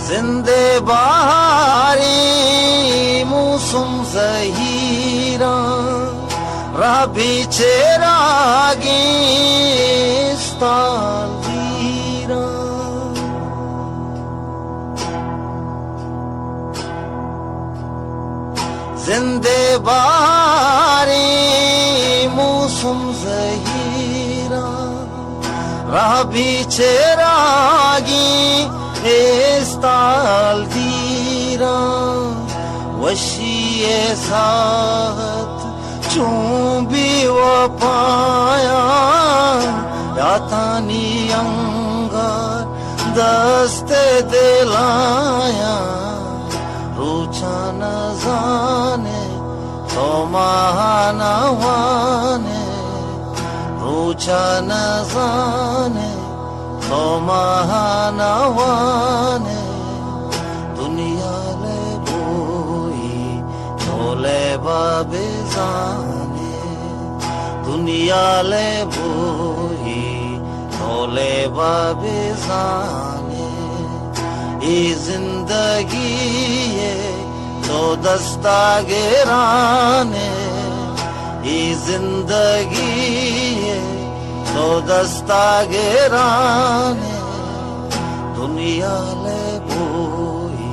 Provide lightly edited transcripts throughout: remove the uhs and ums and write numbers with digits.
जिंदे बहारी मौसम ज़हीरा रबी चेरागी स्तावीरा जिंदे बहारी मौसम ज़हीरा रबी चेरागी इस्ताल दीरा वशीए साथ चूंबी व पाया यातानी अंगार दस्ते दिलाया रूचा न जाने तो महानवाने रूचा न जाने तो महानवाने दुनिया ले बोई तोले बाबे जाने दुनिया ले बोई तोले बाबे जाने ये जिंदगी ये तो दस्तागिराने ये जिंदगी ये तो दस्तागिराने दुनिया ले बोई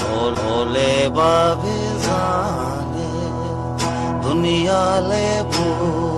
तोले बाबे जाने दुनिया ले बोई